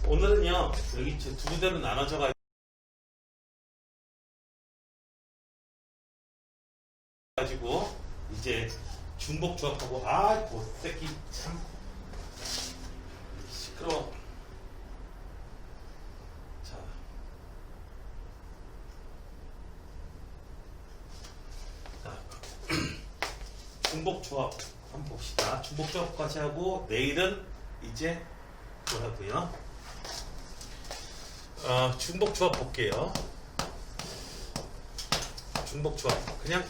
오늘은요, 여기 두 군데로 나눠져 가지고, 이제 중복 조합하고, 그 새끼 참 시끄러워. 자. 중복 조합 한번 봅시다. 중복 조합까지 하고, 내일은 이제 뭐라고요? 중복 조합 볼게요. 중복 조합. 그냥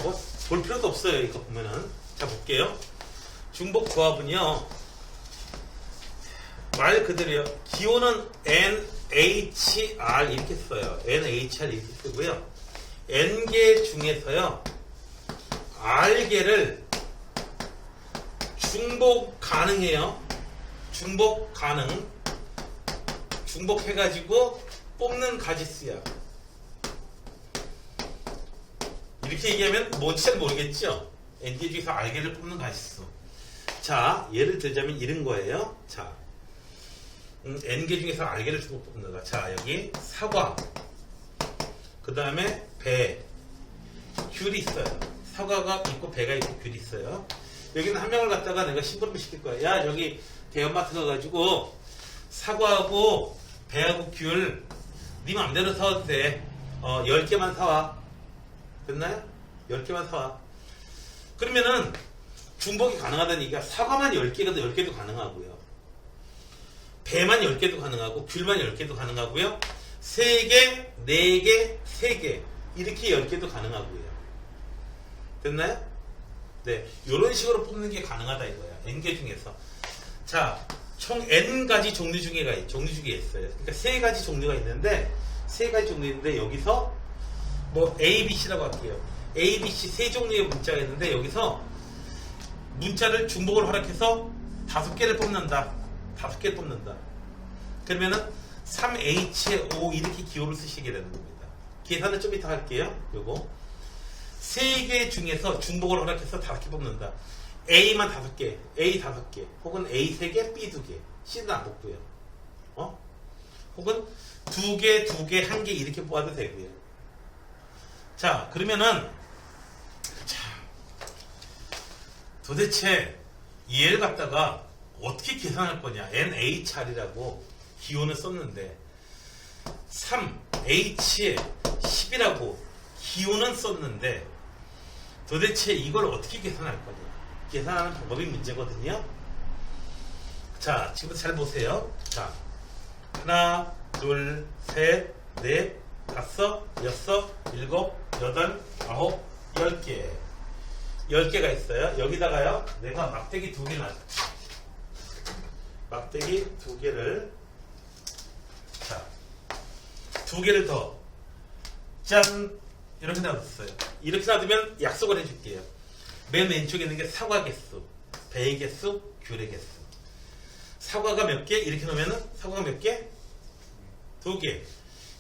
뭐 볼 필요도 없어요. 이거 보면은. 자, 볼게요. 중복 조합은요, 말 그대로요. 기호는 NHR 이렇게 써요. NHR 이렇게 쓰고요. N개 중에서요, R개를 중복 가능해요. 중복 가능. 중복해가지고 뽑는 가지수야. 이렇게 얘기하면 뭔지 잘 모르겠죠? N개 중에서 R개를 뽑는 가지수. 자, 예를 들자면 이런 거예요. 자, N개 중에서 R개를 중복 뽑는다. 자, 여기 사과, 그 다음에 배, 귤이 있어요. 사과가 있고 배가 있고 귤이 있어요. 여기는 한 명을 갖다가 내가 심부름 시킬 거야. 야, 여기 대형마트 가가지고 사과하고 배하고 귤 네 맘대로 사와도 돼. 10개만 사와. 됐나요? 10개만 사와. 그러면은 중복이 가능하다는 얘기가 사과만 10개가 10개도 가능하고요. 배만 10개도 가능하고 귤만 10개도 가능하고요. 3개, 4개, 3개 이렇게 10개도 가능하고요. 됐나요? 네, 이런 식으로 뽑는 게 가능하다 이거야. N개 중에서. 자, 총 N가지 종류 중에 있어요. 그러니까 3가지 종류가 있는데, 3가지 종류 있는데, 여기서 뭐 A, B, C라고 할게요. A, B, C 3종류의 문자가 있는데, 여기서 문자를 중복을 허락해서 5개를 뽑는다. 5개를 뽑는다. 그러면은 3H에 5 이렇게 기호를 쓰시게 되는 겁니다. 계산을 좀 이따 할게요. 요거 3개 중에서 중복을 허락해서 5개 뽑는다. A만 5개, A 5개, 혹은 A 3개, B 2개, C는 안 뽑고요. 혹은 2개, 2개, 1개 이렇게 뽑아도 되고요. 자, 그러면은 도대체 얘를 갖다가 어떻게 계산할 거냐? NHR이라고 기호는 썼는데 3H에 10이라고 기호는 썼는데 도대체 이걸 어떻게 계산할 거냐? 계산하는 방법이 문제거든요. 자, 지금부터 잘 보세요. 자, 하나, 둘, 셋, 넷, 다섯, 여섯, 일곱, 여덟, 아홉, 10개. 10개가 있어요. 여기다가요, 내가 막대기 2개 놨어요. 막대기 2개를, 자, 2개를 더, 짠! 이렇게 놔뒀어요. 이렇게 놔두면 약속을 해줄게요. 맨 왼쪽에 있는 게 사과 개수, 배의 개수, 귤의 개수. 사과가 몇 개? 이렇게 놓으면은 사과가 몇 개? 2개.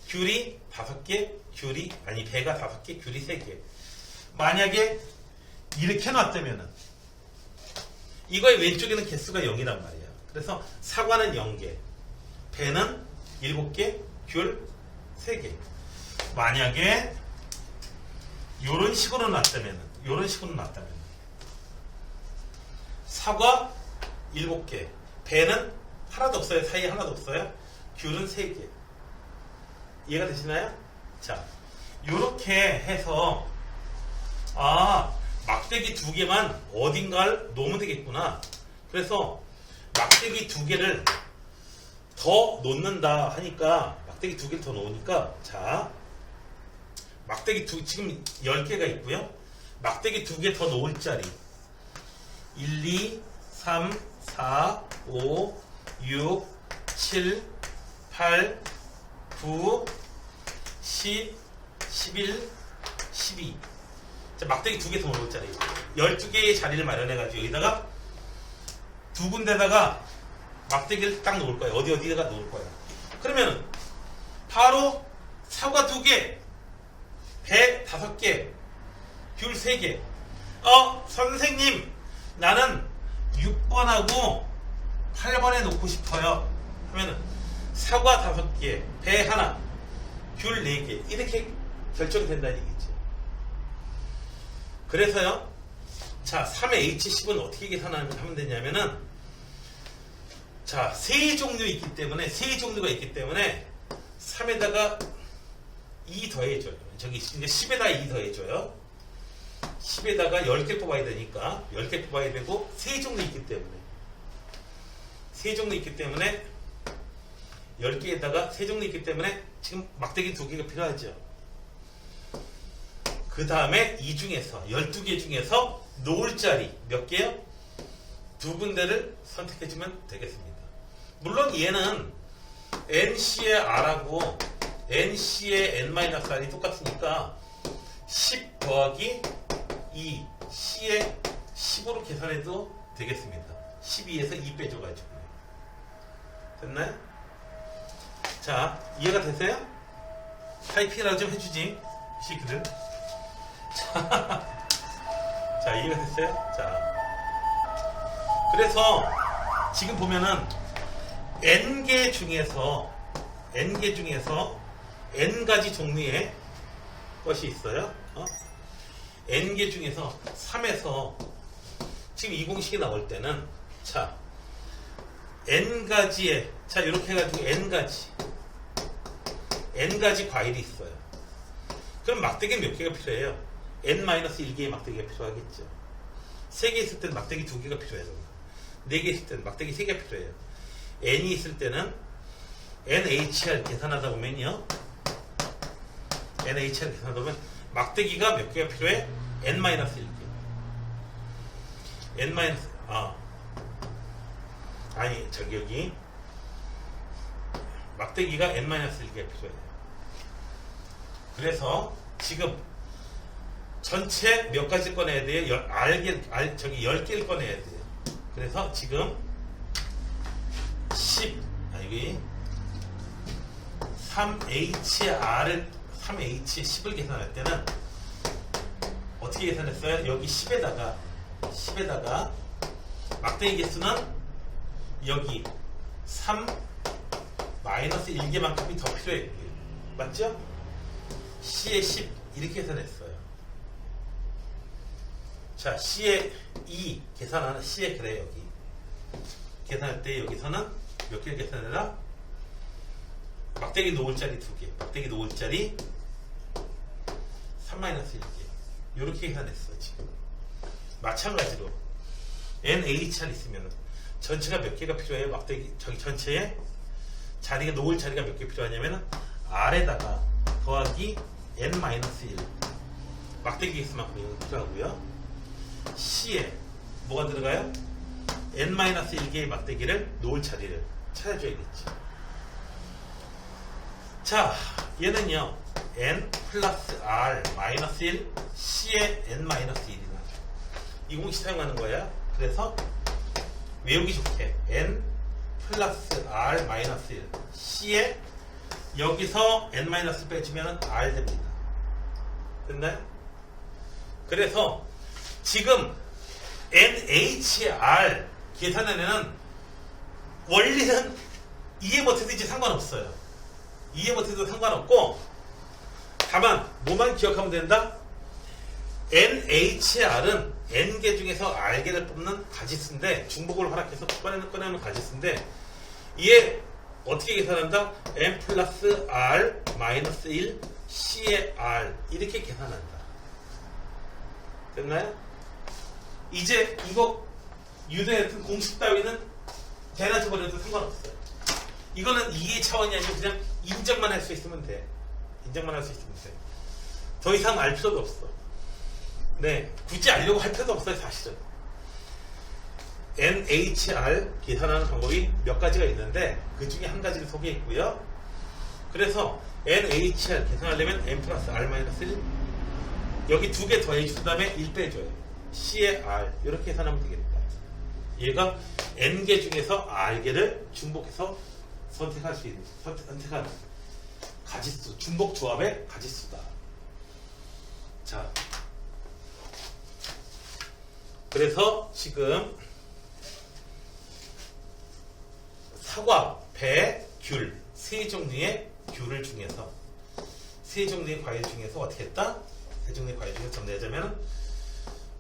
귤이 5개, 배가 5개, 귤이 3개. 만약에 이렇게 놨다면은 이거의 왼쪽에는 개수가 0이란 말이야. 그래서 사과는 0개, 배는 7개, 귤 3개. 만약에 요런 식으로 놨다면은 사과 7개, 배는 하나도 없어요. 사이에 하나도 없어요. 귤은 3개. 이해가 되시나요? 자, 요렇게 해서 막대기 2개만 어딘가를 놓으면 되겠구나. 그래서 막대기 2개를 더 놓는다 하니까 막대기 2개를 더 놓으니까 자, 막대기 지금 10개가 있고요. 막대기 2개 더 놓을 자리 1, 2, 3, 4, 5, 6, 7, 8, 9, 10, 11, 12. 자, 막대기 2개 더 놓을 자리 12개의 자리를 마련해가지고 여기다가 두 군데다가 막대기를 딱 놓을 거예요. 어디다가 놓을 거예요. 그러면 바로 사과 2개, 배 5개, 귤 3개. 선생님, 나는 6번하고 8번에 놓고 싶어요. 하면은 사과 5개, 배 하나, 귤 4개 이렇게 결정된다는 얘기죠. 그래서요. 자, 3의 H10은 어떻게 계산하면 되냐면은 자, 세 종류가 있기 때문에 3에다가 2 더해줘요. 저기 이제 10에다가 2 더해줘요. 10에다가 10개 뽑아야 되니까 10개 뽑아야 되고 세 종류 있기 때문에 10개에다가 세 종류 있기 때문에 지금 막대기 2개가 필요하죠. 그 다음에 이 중에서 12개 중에서 놓을 자리 몇 개요? 2군데를 선택해주면 되겠습니다. 물론 얘는 NC의 R하고 NC의 N-R이 똑같으니까 10 더하기 2 C의 10으로 계산해도 되겠습니다. 12에서 2 빼줘가지고. 됐나요? 자, 이해가 되세요? 타이핑이라도 좀 해주지. 시키들. 자, 이해가 됐어요? 자. 그래서 지금 보면은 N개 중에서 N가지 종류의 것이 있어요. N개 중에서 3에서 지금 이 공식이 나올 때는 자, N가지의 자, 이렇게 해가지고 N가지 과일이 있어요. 그럼 막대기 몇 개가 필요해요? N-1개의 막대기가 필요하겠죠. 3개 있을 때는 막대기 2개가 필요해요. 4개 있을 때는 막대기 3개가 필요해요. N이 있을 때는 NHR 계산하다 보면요. NHR 계산하다 보면 막대기가 몇 개가 필요해? N-1개. 아니, 저기 여기 막대기가 N-1개가 필요해요. 그래서 지금 전체 몇 가지 꺼내야 돼요? 10개를 꺼내야 돼요. 그래서 지금 3H10을 계산할 때는 어떻게 계산했어요? 여기 10에다가 막대기 개수는 여기 3-1개만큼이 더 필요해요. 맞죠? C의 10 이렇게 계산했어요. 자, C의 2 계산하는 C의 그래 여기 계산할 때 여기서는 몇 개를 계산해라? 막대기 놓을 자리 2개, 막대기 놓을 자리 3-1개 이렇게 계산했어. 지금 마찬가지로 NHR 있으면 전체가 몇 개가 필요해요? 막대기 저기 전체에 자리가 놓을 자리가 몇 개 필요하냐면은 R에다가 더하기 N-1 막대기 개수만큼 필요하고요. C에 뭐가 들어가요? N-1개의 막대기를 놓을 자리를 찾아줘야겠죠. 자, 얘는요 N 플러스 R 마이너스 1 C의 N-1이다. 이 공식 사용하는 거야. 그래서 외우기 좋게 N 플러스 R 마이너스 1 C에 여기서 N- 빼주면 R 됩니다. 됐나요? 그래서 지금 NHR 계산에는 원리는 이해 못해도 이제 상관없어요. 이해 못해도 상관없고 다만 뭐만 기억하면 된다? NHR은 N개 중에서 R개를 뽑는 가지수인데 중복을 활용해서 꺼내는 가지수인데 얘 어떻게 계산한다? N 플러스 R 마이너스 1 C의 R 이렇게 계산한다. 됐나요? 이제 이거 유도의 같은 공식 따위는 대낮져버려도 상관없어요. 이거는 이해 차원이 아니고 그냥 인정만 할 수 있으면 돼. 인정만 할 수 있으면 돼. 더 이상 알 필요도 없어. 네, 굳이 알려고 할 필요도 없어요, 사실은. NHR 계산하는 방법이 몇 가지가 있는데 그 중에 한 가지를 소개했고요. 그래서 NHR 계산하려면 N 플러스 R 마이너스 1 여기 2개 더해준 다음에 1 빼줘요. C의 R 이렇게 계산하면 되겠다. 얘가 N개 중에서 R개를 중복해서 선택할 수 있는 선택하는 가지수, 중복 조합의 가지수다. 자, 그래서 지금 사과, 배, 귤 세 종류의 귤을 중에서 세 종류의 과일 중에서 어떻게 했다? 세 종류의 과일 중에서 정리하자면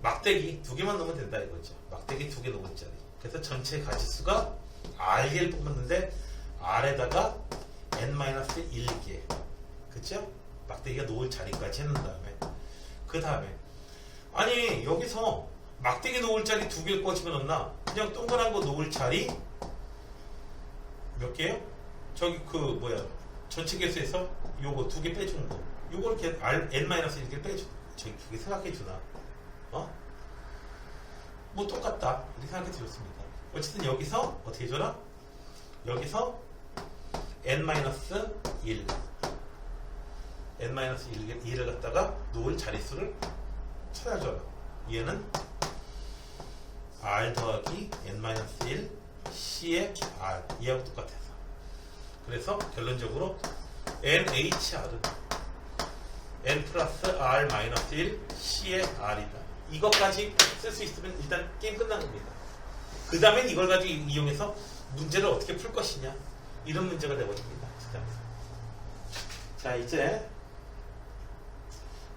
막대기 2개만 넣으면 된다 이거죠. 막대기 2개 넣을 자리. 그래서 전체 가지수가 R개를 뽑았는데 R에다가 n-1개. 그쵸? 막대기가 놓을 자리까지 해놓은 다음에 그 다음에 아니 여기서 막대기 놓을 자리 2개를 꺼집어 넣나? 그냥 동그란 거 놓을 자리 몇 개요? 저기 전체 개수에서 요거 2개 빼주는 거. 요걸 이렇게 n-1개 빼주. 저기 2개 생각해 주나? 뭐 똑같다. 이렇게 생각해 주셨습니다. 어쨌든 여기서 어떻게 해줘라? 여기서 n-1 n-1을 갖다가 놓을 자릿수를 찾아줘라. 얘는 r 더하기 n-1 c의 r 얘하고 똑같아서 그래서 결론적으로 NHR은 n 플러스 r 마이너스 1 c의 r이다. 이것까지 쓸 수 있으면 일단 게임 끝난 겁니다. 그 다음엔 이걸 가지고 이용해서 문제를 어떻게 풀 것이냐 이런 문제가 되어버립니다. 자 이제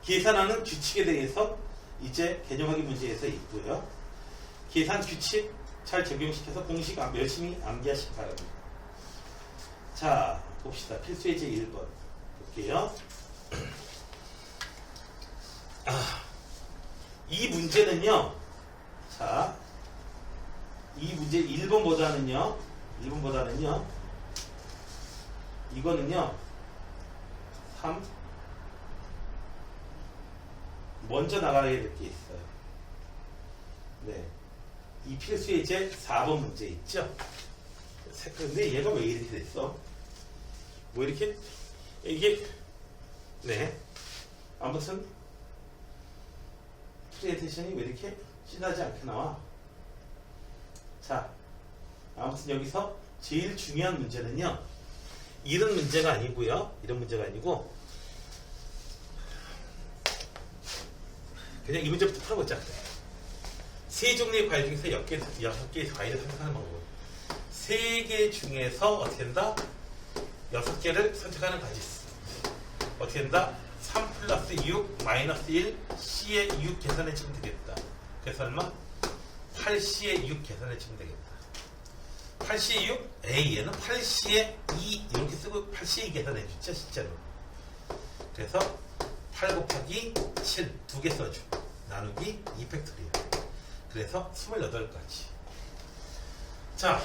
계산하는 규칙에 대해서 이제 개념하기 문제에서 있고요. 계산 규칙 잘 적용시켜서 공식 열심히 암기하시기 바랍니다. 자 봅시다. 필수 예제 1번 볼게요. 이 문제는요. 자, 이 문제 1번보다는요. 이거는요. 3 먼저 나가야 될 게 있어요. 네. 이 필수 예제 4번 문제 있죠? 근데 얘가 왜 이렇게 됐어? 뭐 이렇게 이게 네. 아무튼 프레젠테이션이 왜 이렇게 진하지 않게 나와? 자, 아무튼 여기서 제일 중요한 문제는요. 이런 문제가 아니고요. 이런 문제가 아니고 그냥 이 문제부터 풀어보자. 세 종류의 과일 중에서 6개의 과일을 선택하는 방법. 3개 중에서 어떻게 한다? 6개를 선택하는 가지수. 어떻게 한다? 3 플러스 6 마이너스 1 C의 6 계산해 주면 되겠다. 그래서 얼마? 8C의 6 계산해 주면 되겠다. 8C의 6? 에이 얘는 8C의 2 이렇게 쓰고 8C의 2 계산해 주죠 실제로. 그래서 8 곱하기 7 2개 써줘. 나누기 2팩토리얼. 그래서 28가지. 자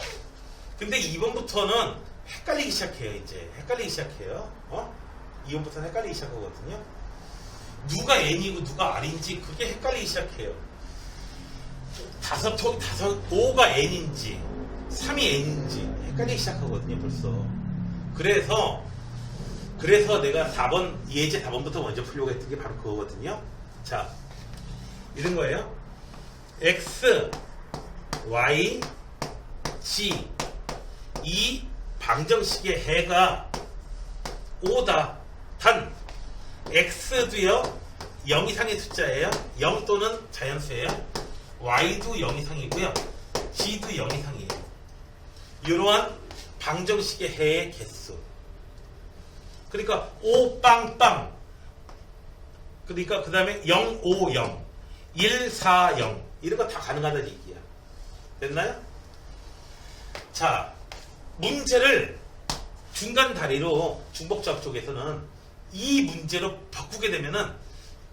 근데 2번부터는 헷갈리기 시작해요. 이제 헷갈리기 시작해요. 2번부터는 헷갈리기 시작하거든요. 누가 n이고 누가 r인지 그게 헷갈리기 시작해요. 5가 n인지 3이 n인지 헷갈리기 시작하거든요. 벌써. 그래서 내가 4번 예제 4번부터 먼저 풀려고 했던 게 바로 그거거든요. 자 이런 거예요. x, y, g 이 방정식의 해가 5다. 단 x도요 0 이상의 숫자예요. 0 또는 자연수예요. y도 0 이상이고요. g도 0 이상이에요. 이러한 방정식의 해의 개수. 그러니까 5 빵빵. 그러니까 그 다음에 0 5 0 1 4 0 이런 거 다 가능하다는 얘기야. 됐나요? 자 문제를 중간 다리로 중복잡 쪽에서는 이 문제로 바꾸게 되면은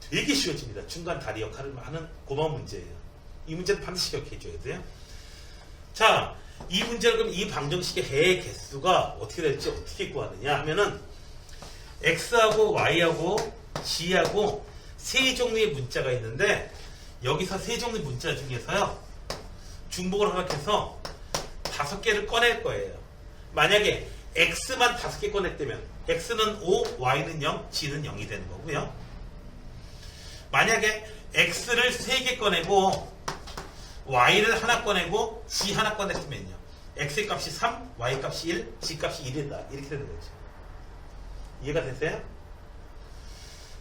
되게 쉬워집니다. 중간 다리 역할을 하는 고마운 문제예요. 이 문제는 반드시 기억해 줘야 돼요. 자, 이 문제를 그럼 이 방정식의 해의 개수가 어떻게 될지 어떻게 구하느냐 하면은 x하고 y하고 g하고 세 종류의 문자가 있는데 여기서 세 종류의 문자 중에서요 중복을 허락해서 5개를 꺼낼 거예요. 만약에 x만 5개 꺼냈다면 x는 5, y는 0, g는 0이 되는 거고요. 만약에 x를 3개 꺼내고 y를 하나 꺼내고 g 하나 꺼냈으면요. x의 값이 3, y 값이 1, g 값이 1이다. 이렇게 되는 거죠. 이해가 됐어요?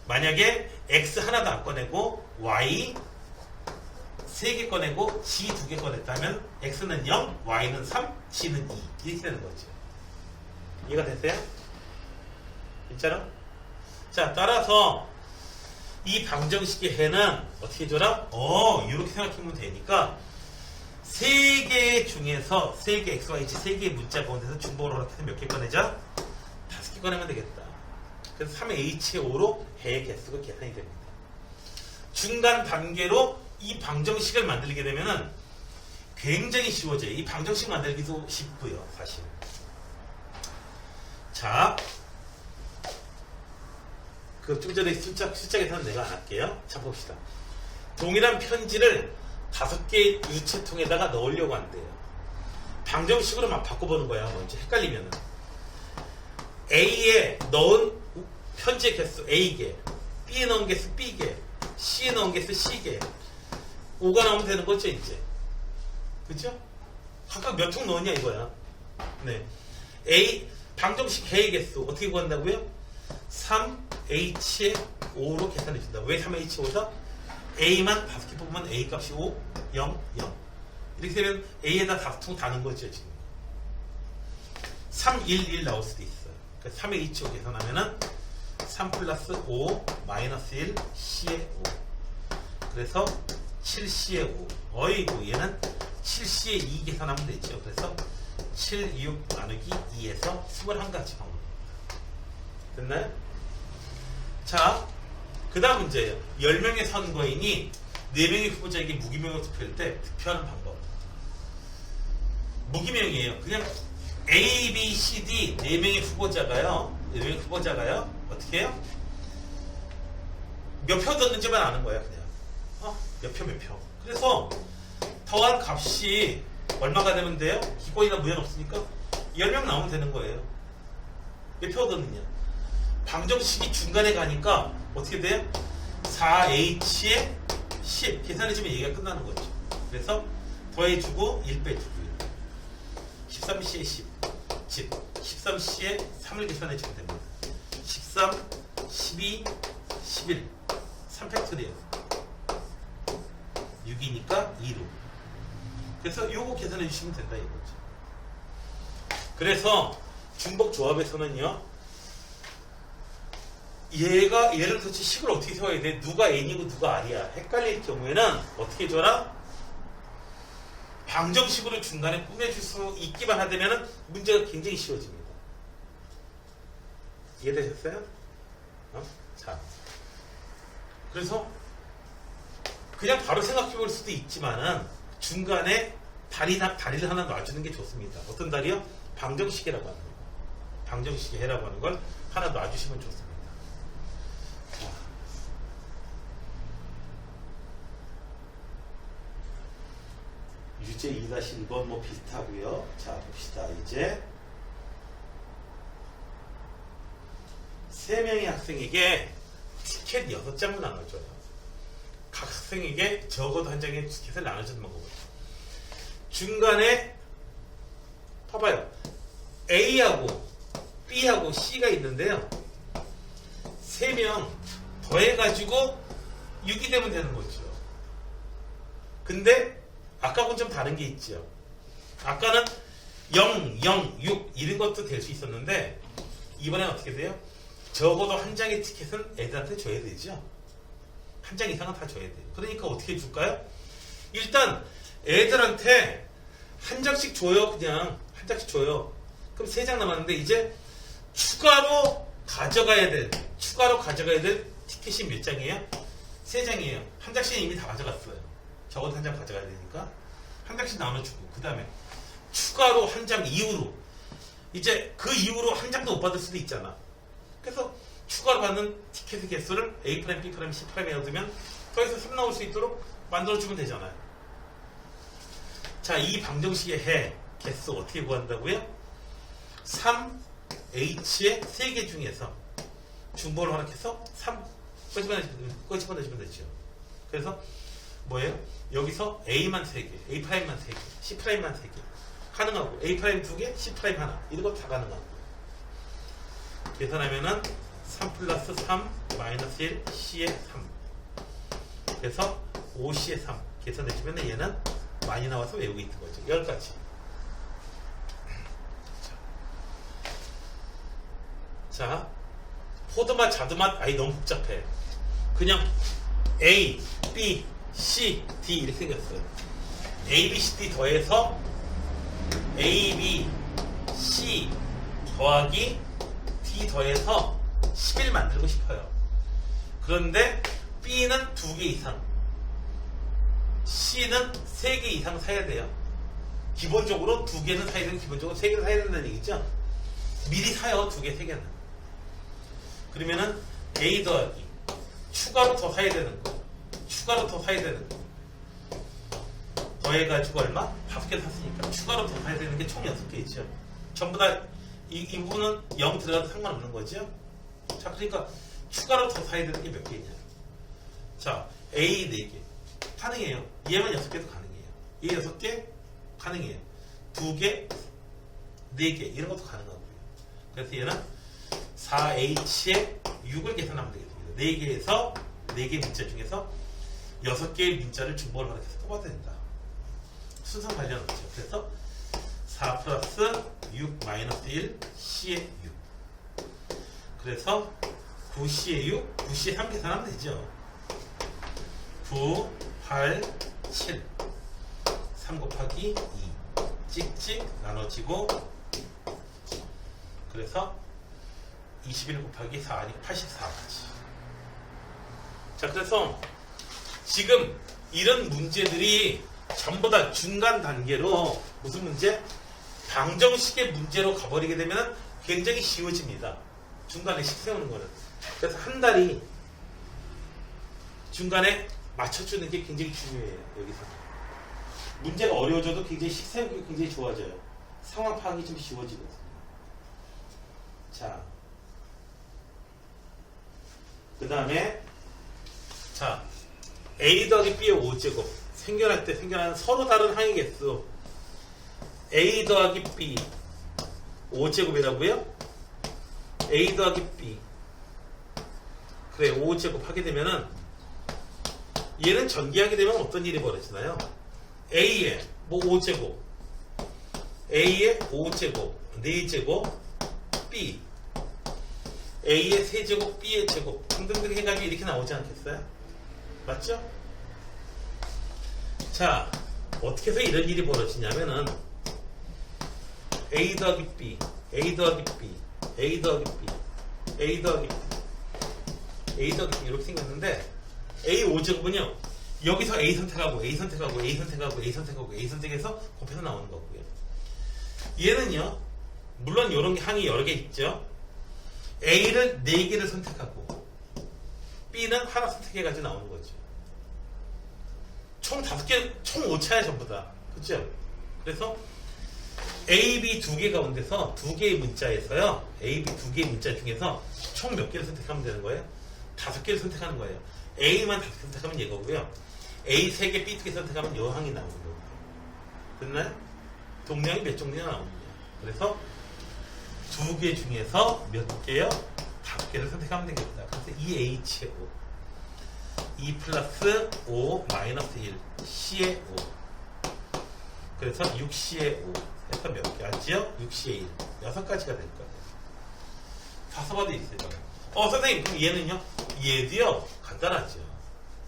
만약에 x 하나도 안 꺼내고 y 3개 꺼내고 g 2개 꺼냈다면 x는 0, y는 3, g는 2 이렇게 되는 거죠. 이해가 되세요? 진짜로? 자, 따라서 이 방정식의 해는 어떻게 줘라? 이렇게 생각하면 되니까 세 개 중에서 세 개 x, y, z 세 개의 문자 가운데서 중복으로 하나 몇 개 꺼내자? 5개 꺼내면 되겠다. 그래서 3H5로 해의 개수가 계산이 됩니다. 중간 단계로 이 방정식을 만들게 되면은 굉장히 쉬워져요. 이 방정식 만들기도 쉽고요, 사실. 자, 그 좀 전에 숫자 계산은 내가 안 할게요. 자, 봅시다. 동일한 편지를 5개의 유체통에다가 넣으려고 한대요. 방정식으로 막 바꿔보는 거야. 먼저 헷갈리면은. A에 넣은 편지의 개수 A개, B에 넣은 개수 B개, C에 넣은 개수 C개. 5가 나오면 되는 거죠, 이제. 그죠? 각각 몇 통 넣었냐 이거야. 네. A 방정식 해의 개수 어떻게 구한다고요? 3H에 5로 계산해 준다. 왜 3H5다? A만 5개 뽑으면 A 값이 5, 0, 0. 이렇게 되면 A에다 5통 다는 거죠, 지금. 3, 1, 1 나올 수도 있어요. 그러니까 3H5 계산하면은 3 플러스 5 마이너스 1 C에 5. 그래서 7C에 5. 어이구, 얘는 7C에 2 계산하면 되죠. 그래서 7, 6 나누기 2에서 21가지 방법. 됐나요? 자, 그 다음 문제예요. 10명의 선거인이 4명의 후보자에게 무기명으로 투표할 때 투표하는 방법. 무기명이에요. 그냥 A, B, C, D 4명의 후보자가요. 4명의 후보자가요. 어떻게 해요? 몇 표 뒀는지만 아는 거야, 그냥. 몇 표, 몇 표. 그래서 더한 값이 얼마가 되면 돼요? 기권이나 무효는 없으니까 10명 나오면 되는 거예요. 몇 표 얻었느냐? 방정식이 중간에 가니까 어떻게 돼요? 4H에 10 계산해주면 얘기가 끝나는 거죠. 그래서 더해주고 1 빼주고 13C에 10 즉 13C에 3을 계산해주면 됩니다. 13, 12, 11 3팩토리얼 6이니까 2로. 그래서 요거 계산해 주시면 된다 이거죠. 그래서 중복 조합에서는요, 얘를 도대체 식을 어떻게 세워야 돼? 누가 N이고 누가 R이야? 헷갈릴 경우에는 어떻게 줘라? 방정식으로 중간에 꾸며줄 수 있기만 하다면 문제가 굉장히 쉬워집니다. 이해되셨어요? 자, 그래서 그냥 바로 생각해 볼 수도 있지만은 중간에 다리를 하나 놔주는 게 좋습니다. 어떤 다리요? 방정식이라고 하는 거. 방정식의 해라고 하는 걸 하나 놔주시면 좋습니다. 자. 유제 2-1번 뭐 비슷하고요. 자, 봅시다. 이제 3명의 학생에게 티켓 6장을 나눠줘요. 각 학생에게 적어도 한 장의 티켓을 나눠주는 방법이에요. 중간에 봐봐요. A하고 B하고 C가 있는데요. 3명 더해가지고 6이 되면 되는 거죠. 근데 아까하고는 좀 다른 게 있죠. 아까는 0, 0, 6 이런 것도 될 수 있었는데 이번엔 어떻게 돼요? 적어도 한 장의 티켓은 애들한테 줘야 되죠. 한 장 이상은 다 줘야 돼요. 그러니까 어떻게 줄까요? 일단 애들한테 한 장씩 줘요. 그냥 한 장씩 줘요. 그럼 3장 남았는데 이제 추가로 가져가야 될 티켓이 몇 장이에요? 3장이에요. 한 장씩은 이미 다 가져갔어요. 적어도 한 장 가져가야 되니까 한 장씩 나눠주고, 그 다음에 추가로 한 장 이후로 이제 그 이후로 한 장도 못 받을 수도 있잖아. 그래서 추가로 받는 티켓의 개수를 A', B', C'에 넣어두면 더해서 3 나올 수 있도록 만들어주면 되잖아요. 자, 이 방정식의 해 개수 어떻게 구한다고요? 3H의 3개 중에서 중복을 허락해서 3 꺼집어내주면 되죠. 그래서 뭐예요? 여기서 A만 3개, A'만 3개, C'만 3개 가능하고, A' 2개, C' 하나 이런 거 다 가능하고. 계산하면은 3 플러스 3 마이너스 1 C에 3. 그래서 5C에 3 계산해주면 얘는 많이 나와서 외우고 있는 거죠. 10가지. 자, 포드맛, 자두맛, 아이 너무 복잡해. 그냥 A, B, C, D 이렇게 생겼어요. A, B, C, D 더해서 A, B, C 더하기 D 더해서 11 만들고 싶어요. 그런데 B는 2개 이상, C는 3개 이상 사야 돼요. 기본적으로 2개는 사야 되고 기본적으로 3개는 사야 된다는 얘기죠. 미리 사요. 2개, 3개는. 그러면은 A 더하기 추가로 더 사야 되는 거, 추가로 더 사야 되는 거 더해가지고 얼마? 5개 샀으니까 추가로 더 사야 되는 게 총 6개 있죠. 전부 다 이 부분은 0 들어가도 상관없는 거죠. 자, 그러니까 추가로 더 사야 되는 게 몇 개냐. 자, A 4개 가능해요. 얘만 6개도 가능해요. 얘 6개 가능해요. 2개, 4개 이런 것도 가능하고요. 그래서 얘는 4H에 6을 계산하면 되겠습니다. 4개에서 4개 문자 중에서 6개의 문자를 중복을 활용해서 뽑아야 된다. 순서 관련 없죠. 그래서 4 플러스 6 마이너스 1 C의 6. 그래서 9C의 6, 9C의 3 계산하면 되죠. 9, 8, 7 3 곱하기 2 찍찍 나눠지고, 그래서 21 곱하기 4니 84까지. 자, 그래서 지금 이런 문제들이 전부 다 중간 단계로 무슨 문제? 방정식의 문제로 가버리게 되면 굉장히 쉬워집니다. 중간에 식 세우는 거는. 그래서 한 달이 중간에 맞춰주는 게 굉장히 중요해요. 여기서 문제가 어려워져도 굉장히 식 세우기 굉장히 좋아져요. 상황 파악이 좀 쉬워지거든요. 자, 그 다음에 자, A 더하기 B의 5제곱 생겨날 때 생겨나는 서로 다른 항의 개수 A 더하기 B 5제곱이라고요? A 더하기 B 그래 5제곱 하게 되면은 얘는 전개하게 되면 어떤 일이 벌어지나요? A의 뭐 5제곱 A의 5제곱 4제곱 B A의 세제곱 B의 제곱 등등등 해가지고 이렇게 나오지 않겠어요? 맞죠? 자, 어떻게 해서 이런 일이 벌어지냐면은 A 더하기 B A 더하기 B A 더하기 B A 더하기 B A 더하기 B 이렇게 생겼는데 A 5제곱은요 여기서 A 선택하고 A 선택하고 A 선택하고 A 선택하고 A 선택해서 곱해서 나오는 거고요. 얘는요 물론 이런 항이 여러 개 있죠. A를 4개를 선택하고 B는 하나 선택해가지고 나오는 거죠. 총 5개, 총 5차야 전부 다. 그쵸? 그래서 A, B 2개 가운데서 2개의 문자에서요 A, B 2개의 문자 중에서 총 몇 개를 선택하면 되는 거예요? 5개를 선택하는 거예요. A만 5개 선택하면 얘거고요. A 3개, B 2개 선택하면 요 항이 나오는 거예요. 됐나요? 동량이 몇 종류나 나오느냐. 그래서 2개 중에서 몇 개요? 5개를 선택하면 되겠다. 그래서 2H의 5 2 플러스 5 마이너스 1 C의 5 그래서 6C의 5 해서 몇 개 알지요? 6C의 1 6가지가 될 거예요. 다 써봐도 있어요. 선생님 그럼 얘는요? 얘도요 간단하죠.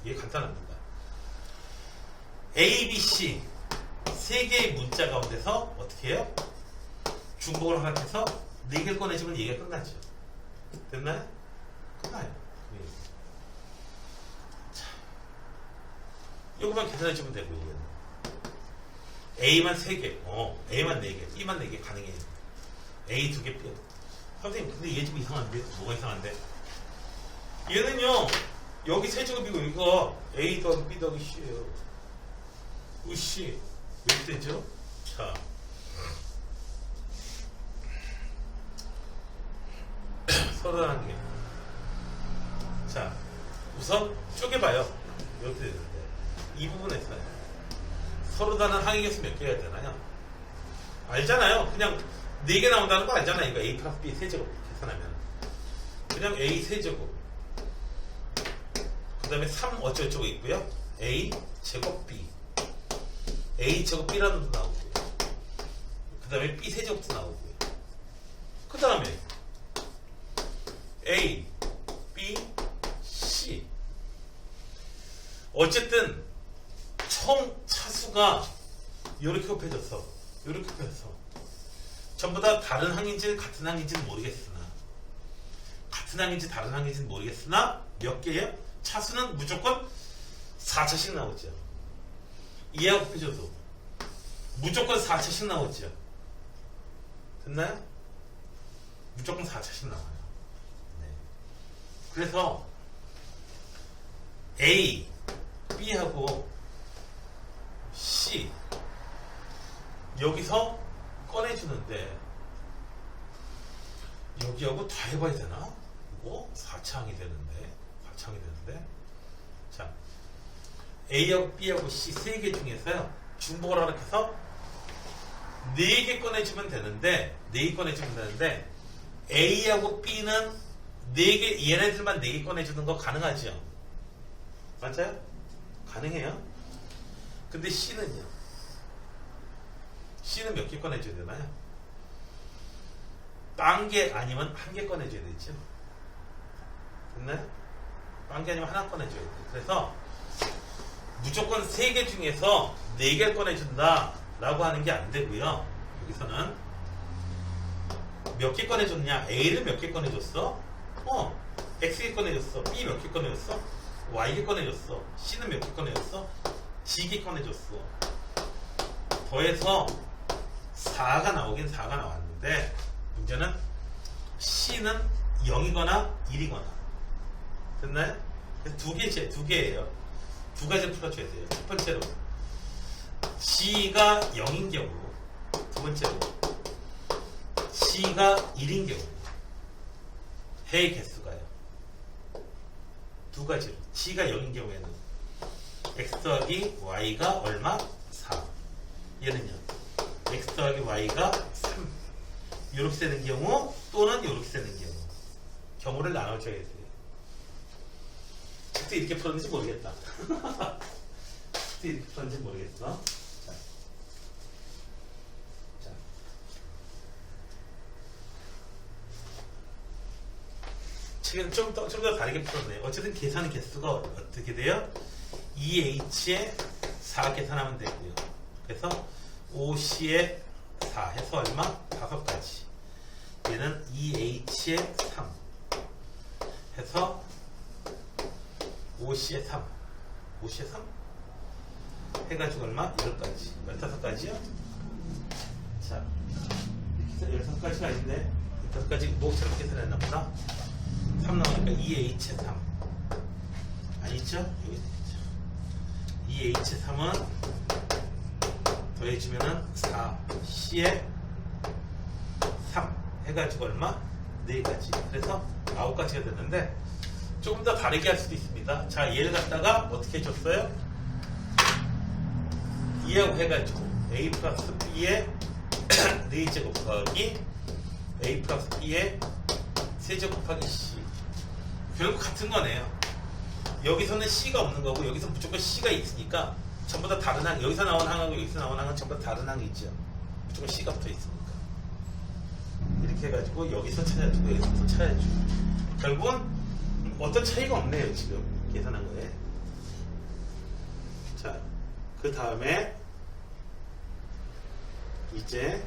얘 간단합니다. A, B, C 3개의 문자 가운데서 어떻게 해요? 중복을 허락해서 4개를 꺼내주면 얘기가 끝나죠. 됐나요? 끝나요. 자, 요거만 계산해주면 되고요. 얘는. A만 3개, A만 4개, B만 4개 가능해요. A 2개, B. 선생님, 근데 얘 좀 이상한데? 뭐가 이상한데? 얘는요, 여기 세제곱이고, 이거 A 더하기 B 더하기 C예요. 으씨, 왜 되죠? 자. 서로 다른 게. 자, 우선 쪼개봐요. 이렇게 되는데. 이 부분에서요. 서로 다른 항의 개수 몇 개가 되나요? 알잖아요. 그냥 4개 나온다는 거 알잖아요. 이거 A 플러스 B 세제곱 계산하면. 그냥 A 세제곱. 그 다음에 3 어쩌고저쩌고 있고요. A 제곱 B. A 제곱 B라는 것도 나오고요. 그 다음에 B 세제곱도 나오고요. 그 다음에 A, B, C. 어쨌든 총 차수가 이렇게 곱해졌어. 이렇게 곱해졌어. 전부 다 다른 항인지 같은 항인지는 모르겠으나 같은 항인지 다른 항인지는 모르겠으나 몇 개예요? 차수는 무조건 4차씩 나오죠. 이해하고 곱해줘도 무조건 4차씩 나오죠. 됐나요? 무조건 4차씩 나와요. 네. 그래서 A, B하고 C 여기서 꺼내주는데 여기하고 다 해봐야 되나? 이거 4차항이 되는데 4차항이 되는데 자 A하고 B하고 C 세 개 중에서요 중복을 하라 해서 4개 꺼내주면 되는데 4개 꺼내주면 되는데 A하고 B는 4개 얘네들만 4개 꺼내주는 거 가능하죠? 맞아요? 가능해요? 근데 C는요? C는 몇 개 꺼내줘야 되나요? 딴 개 아니면 한 개 꺼내줘야 되죠? 됐나요? 딴 게 아니면 하나 꺼내줘야 돼요. 그래서 무조건 3개 중에서 4개를 꺼내준다 라고 하는 게 안 되고요. 여기서는 몇 개 꺼내줬냐? A를 몇 개 꺼내줬어? X개 꺼내줬어. B 몇 개 꺼내줬어? Y개 꺼내줬어. C는 몇 개 꺼내줬어? G개 꺼내줬어. 더해서 4가 나오긴 4가 나왔는데 문제는 C는 0이거나 1이거나 됐나요? 그래서 두 개예요. 두 가지를 풀어줘야 돼요. 첫 번째로 G가 0인 경우, 두 번째로 G가 1인 경우 해의 개수가요. 두 가지로 G가 0인 경우에는 X 더하기 Y가 얼마? 4. 얘는요 X 더하기 Y가 3 이렇게 되는 경우 또는 이렇게 되는 경우를 나눠줘야 돼요. 책도 이렇게 풀었는지 모르겠다. 책도 이렇게 풀었는지 모르겠어. 자. 책은 좀 더 다르게 풀었네요. 어쨌든 계산 개수가 어떻게 돼요? 2H에 4 계산하면 되고요. 그래서 5C에 4 해서 얼마? 5가지. 얘는 2H에 3 해서 5C에 3 5C에 3 해가지고 얼마? 10가지 15가지요? 자 15가지가 아닌데 15가지 목처럼 계산했나 보다. 3 나오니까 2H에 3 아니죠? 여기 있죠. 2H에 3은 더해주면은 4C에 3 해가지고 얼마? 4가지. 그래서 9가지가 됐는데 조금 더 다르게 할 수도 있습니다. 자, 얘를 갖다가 어떻게 해줬어요? 2하고 해가지고 A 플러스 B의 4제곱 곱하기 A 플러스 B의 세제곱 곱하기 C. 결국 같은 거네요. 여기서는 C가 없는 거고 여기서 무조건 C가 있으니까 전부 다 다른 항, 여기서 나온 항하고 여기서 나온 항은 전부 다 다른 항이죠. 무조건 C가 붙어 있으니까. 이렇게 해가지고 여기서 찾아주고 여기서 찾아주고 결국은 어떤 차이가 없네요. 지금 계산한 거에. 자, 그 다음에 이제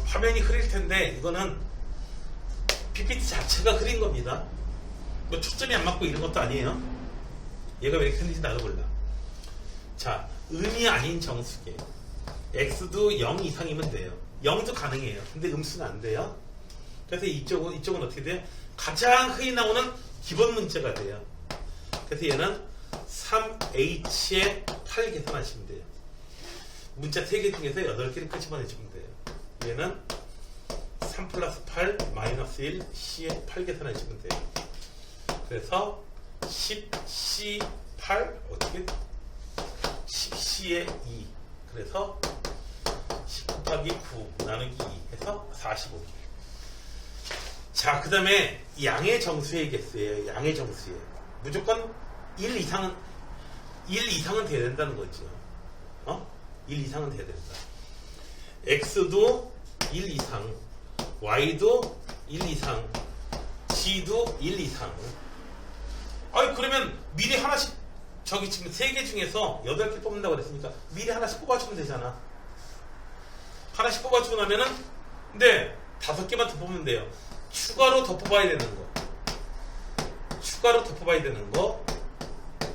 화면이 흐릴 텐데 이거는 PPT 자체가 흐린 겁니다. 뭐 초점이 안 맞고 이런 것도 아니에요. 얘가 왜 이렇게 흔든지 나도 몰라. 자, 음이 아닌 정수계 x도 0 이상이면 돼요. 0도 가능해요. 근데 음수는 안 돼요. 그래서 이쪽은 어떻게 돼요? 가장 흔히 나오는 기본 문제가 돼요. 그래서 얘는 3h에 8 계산하시면 돼요. 문자 3개 중에서 8개를 끄집어내시면 돼요. 얘는 3 플러스 8 마이너스 1 C에 8 계산하시면 돼요. 그래서 10C 8 어떻게 10C에 2 그래서 10 곱하기 9 나누기 2 해서 45개. 자, 그 다음에 양의 정수의 개수예요. 양의 정수예요. 무조건 1 이상은 돼야 된다는 거죠. 1 이상은 돼야 된다. x도 1 이상, y도 1 이상, g도 1 이상. 아니 그러면 미리 하나씩 저기 지금 3개 중에서 8개 뽑는다고 그랬으니까 미리 하나씩 뽑아주면 되잖아. 하나씩 뽑아주고 나면은 근데 5개만 더 뽑으면 돼요. 추가로 더 뽑아야 되는 거. 추가로 더 뽑아야 되는 거.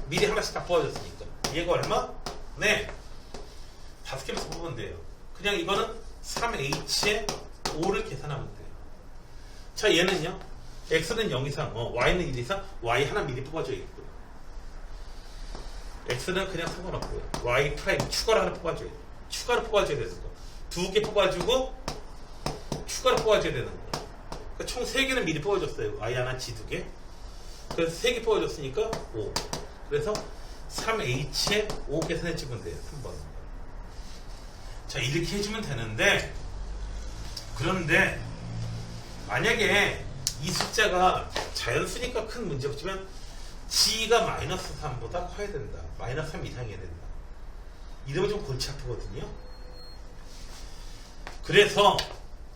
미리 하나씩 다 뽑아줬으니까. 얘가 얼마? 네. 5개만 더 뽑으면 돼요. 그냥 이거는 3h에 5를 계산하면 돼요. 자, 얘는요. x는 0 이상, y는 1 이상, y 하나 미리 뽑아줘야겠고요. x는 그냥 상관없고요. y 프라임 추가로 하나 뽑아줘야 돼요. 추가로 뽑아줘야 되는 거. 2개 뽑아주고 추가로 뽑아줘야 되는 거. 그러니까 총 3개는 미리 뽑아줬어요. y 하나, g 2개. 그래서 3개 뽑아줬으니까 5. 그래서 3h에 5 계산해주면 돼요. 3번. 자, 이렇게 해주면 되는데, 그런데 만약에 이 숫자가 자연수니까 큰 문제 없지만 g가 마이너스 3보다 커야 된다. 마이너스 3 이상이어야 된다. 이러면 좀 골치 아프거든요. 그래서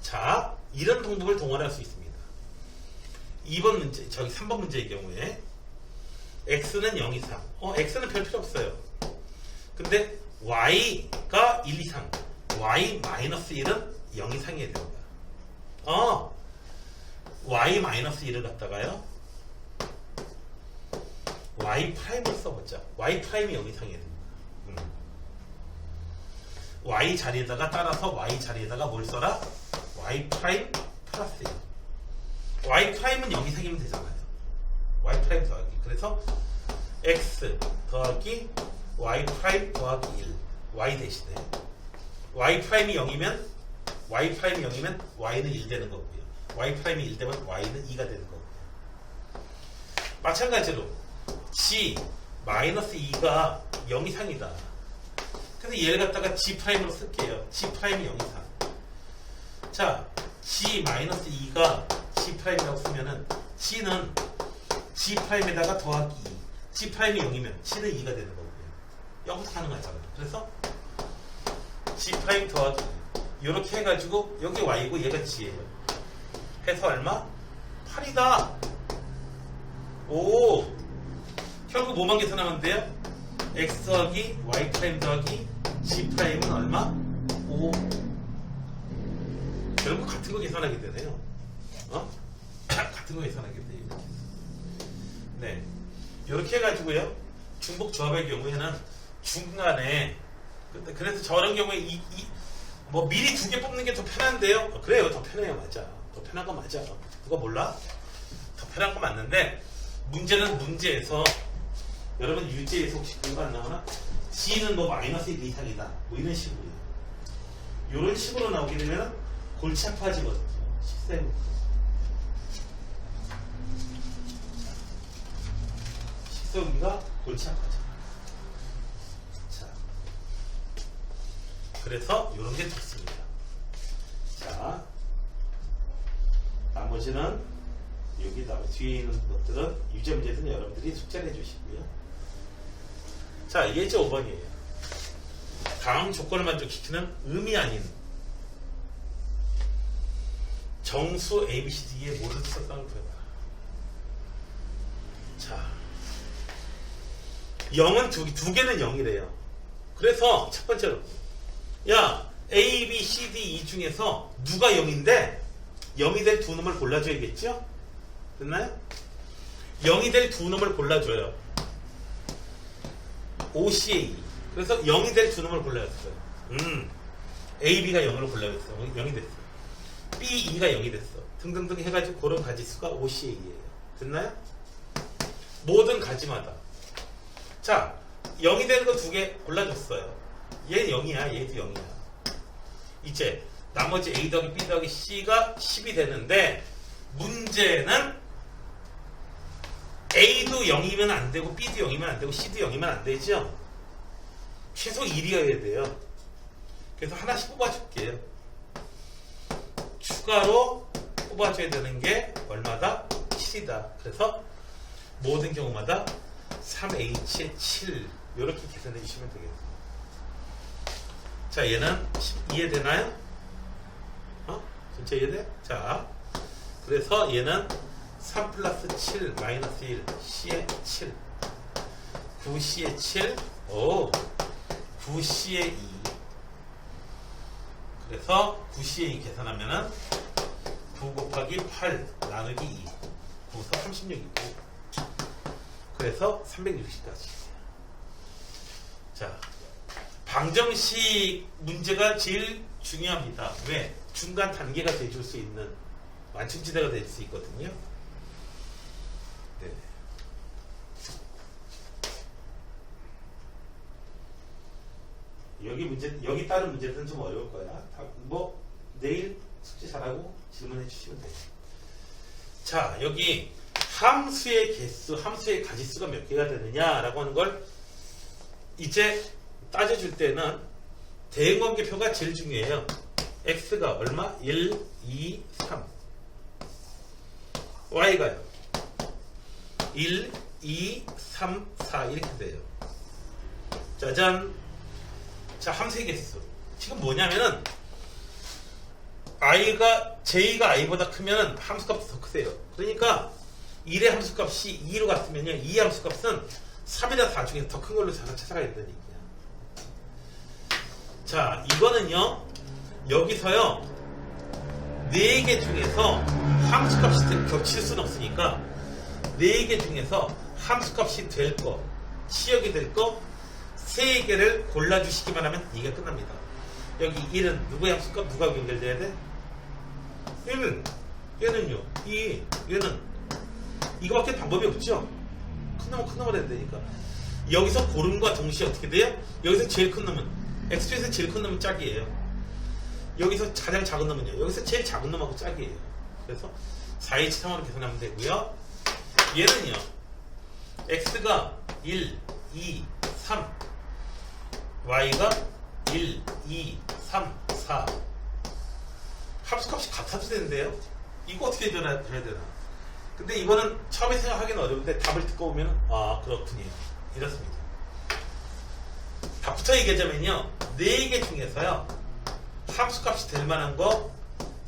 자, 이런 방법을 동원할 수 있습니다. 2번 문제, 저기 3번 문제의 경우에 x는 0 이상. x는 별 필요 없어요. 근데 y가 1 이상. y 마이너스 1은 0 이상이어야 된다. y 마이너스 1을 갖다가요. y 프라임을 써보자. y 프라임이 0 이상이어야 된다. y 자리에다가 따라서 y 자리에다가 뭘 써라? y 프라임 플러스 1. y 프라임은 0 이상이면 되잖아요. y 프라임 더하기. 그래서 x 더하기 y 프라임 더하기 1. y 대신에 y 프라임이 0이면 y는 1 되는 거고요. y 프라임이 1 되면 y는 2가 되는 거고요. 마찬가지로 g 마이너스 2가 0 이상이다. 그래서 얘를 갖다가 g 프라임으로 쓸게요. g 프라임이 0 이상. 자, g 마이너스 2가 g 프라임이라고 쓰면은 g는 g 프라임에다가 더하기 2. g 프라임이 0이면 c는 2가 되는 거고요. 여기서 가능하잖아요. 그래서 g 프라임 더하기 2. 이렇게 해가지고 여기 y고 얘가 g예요. 해서 얼마? 8이다. 오, 결국 뭐만 계산하면 돼요? x 더하기 y 프라임 더하기 g 프라임은 얼마? 5. 결국 같은 거 계산하게 되네요. 같은 거 계산하게 돼요. 이렇게. 네, 이렇게 해가지고요. 중복 조합의 경우에는 중간에 그래서 저런 경우에 뭐 미리 2개 뽑는 게 더 편한데요. 그래요, 더 편해요, 맞아. 더 편한 거 맞아. 누가 몰라? 더 편한 거 맞는데 문제는 문제에서 여러분 유제에서 혹시 그런 거 안 나오나? g는 뭐 마이너스 1 이상이다. 뭐 이런 식으로요. 이런 식으로 나오게 되면 골치 아파지거든요. 식세우기가 골치 아파져. 자, 그래서 이런 게 좋습니다. 자, 나머지는 여기 뒤에 있는 것들은 유제 문제는 여러분들이 숙제를 해주시고요. 자, 예제 5번이에요. 다음 조건을 만족시키는 의미 아닌 정수 ABCD의 모든 특성을 구해봐라. 자, 0은 두 개는 0이래요. 그래서 첫 번째로 야, A, B, C, D, E 중에서 누가 0인데 0이 될 두 놈을 골라줘야겠죠? 됐나요? 0이 될 두 놈을 골라줘요. OCA. 그래서 0이 될 두 놈을 골라줬어요. A, B가 0으로 골라줬어요. 0이 됐어. B, E가 0이 됐어. 등등등 해가지고 그런 가지수가 OCA예요. 됐나요? 모든 가지마다. 자, 0이 되는 거 2개 골라줬어요. 얘 0이야. 얘도 0이야. 이제 나머지 A 더하기 B 더하기 C가 10이 되는데 문제는 A도 0이면 안 되고 B도 0이면 안 되고 C도 0이면 안 되죠? 최소 1이어야 돼요. 그래서 하나씩 뽑아줄게요. 추가로 뽑아줘야 되는 게 얼마다? 7이다. 그래서 모든 경우마다 3H의 7 이렇게 계산해 주시면 되겠습니다. 자, 얘는 이해되나요? 진짜 이해돼? 자, 그래서 얘는 3 플러스 7 마이너스 1 C에 7 9C에 7 9C에 2 그래서 9C에 2 계산하면은 9 곱하기 8 나누기 2 9서 36이고 그래서 360까지. 자, 방정식 문제가 제일 중요합니다. 왜? 중간 단계가 돼줄 수 있는 완충지대가 될 수 있거든요. 네. 여기 다른 문제들은 좀 어려울 거야. 뭐 내일 숙제 잘하고 질문해 주시면 돼요. 자, 여기 함수의 개수, 함수의 가지수가 몇 개가 되느냐라고 하는 걸 이제 따져줄 때는 대응관계표가 제일 중요해요. x가 얼마? 1, 2, 3 y가요 1, 2, 3, 4 이렇게 돼요. 짜잔. 자, 함수의 개수 지금 뭐냐면은 j가 i보다 크면 함수값이 더 크세요. 그러니까 1의 함수값이 2로 갔으면요 2의 함수값은 3이나 4 중에 더 큰 걸로 찾아가야 된다는 얘기야. 자, 이거는요 여기서요 4개 중에서 함수값이 겹칠 수는 없으니까 4개 중에서 함수값이 될 거, 치역이 될 거 3개를 골라주시기만 하면 이게 끝납니다. 여기 1은 누구의 함수값? 누가 연결돼야 돼? 1, 얘는요 2, 얘는 이거밖에 방법이 없죠. 큰 놈을 해야 되니까 여기서 고름과 동시에 어떻게 돼요? 여기서 제일 큰 놈은 x쪽에서 제일 큰 놈은 짝이에요. 여기서 가장 작은 놈은요 여기서 제일 작은 놈하고 짝이에요. 그래서 423으로 계산하면 되고요. 얘는요 x가 1, 2, 3 y가 1, 2, 3, 4 함수값이 같아도 되는데요. 이거 어떻게 해야 되나. 근데 이거는 처음에 생각하기는 어려운데 답을 듣고 보면 그렇군요. 이렇습니다. 답부터 얘기하자면요 4개 중에서요 함수값이 될 만한 거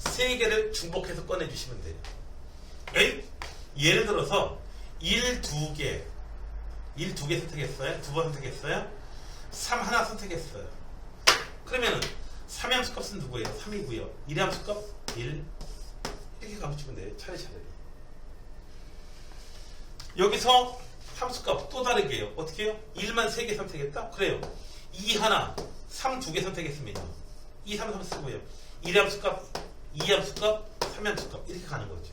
3개를 중복해서 꺼내주시면 돼요. 예를 들어서 1, 2개 선택했어요. 2번 선택했어요. 3 하나 선택했어요. 그러면 3의 함수값은 누구예요? 3이고요. 1의 함수값 1 이렇게 가르치면 돼요. 차례차례. 여기서 함수값 또 다르게 해요. 어떻게 해요? 1만 3개 선택했다? 그래요. 2 하나, 3 2개 선택했으면요. 2, 3, 3 쓰고요. 1의 함수값, 2의 함수값, 3의 함수값 이렇게 가는 거죠.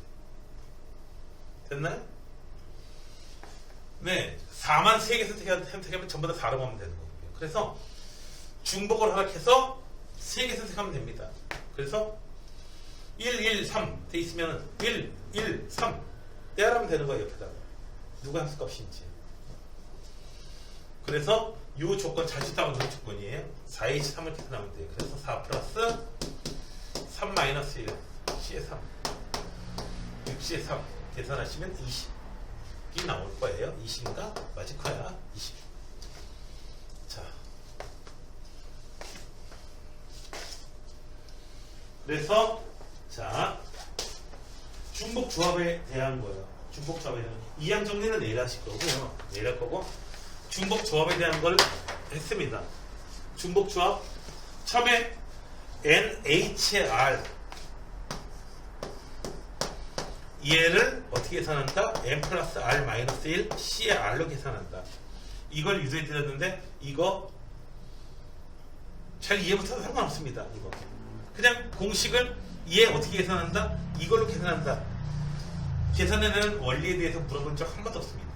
됐나요? 네. 4만 3개 선택하면 전부 다 4로 가면 되는 거고요. 그래서 중복을 허락해서 3개 선택하면 됩니다. 그래서 1, 1, 3 돼 있으면 1, 1, 3 떼하면 되는 거예요. 옆에다가. 누가 함수값인지. 그래서 이 조건 잘 쓰다가 좋은 조건이에요. 4의 3을 계산하면 돼요. 그래서 4 플러스 3 마이너스 1 C의 3 6C의 3 계산하시면 20이 나올 거예요. 20인가? 맞을 거야. 20. 자, 그래서 자 중복 조합에 대한 거예요. 중복 조합에 대한 이항 정리는 내일 하실 거고요. 내일 할 거고 중복 조합에 대한 걸 했습니다. 중복 조합 처음에 NHR 얘를 어떻게 계산한다? N 플러스 R 마이너스 1 C의 R로 계산한다. 이걸 유도해 드렸는데 이거 잘 이해 못해도 상관없습니다. 이거 그냥 공식을 얘 어떻게 계산한다? 이걸로 계산한다. 계산해내는 원리에 대해서 물어본 적 한 번도 없습니다.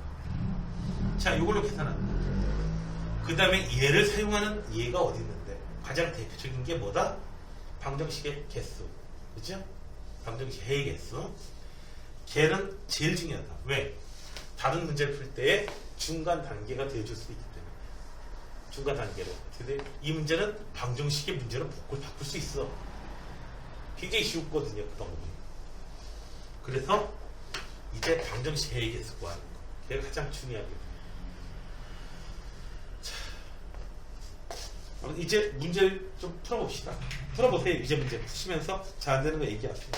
자, 이걸로 계산한다. 그 다음에 얘를 사용하는 얘가 어디 있는데 가장 대표적인 게 뭐다? 방정식의 개수. 그죠? 방정식 해의 개수. 걔는 제일 중요하다. 왜? 다른 문제를 풀 때에 중간 단계가 되어줄 수 있기 때문에. 중간 단계로. 근데 이 문제는 방정식의 문제로 바꿀 수 있어. 굉장히 쉽거든요. 그 방법이. 그래서 이제 방정식 해의 개수 구하는 거. 그게 가장 중요하게. 자, 이제 문제를 좀 풀어봅시다. 풀어보세요. 이제 문제 푸시면서 잘 안 되는 거 얘기하세요.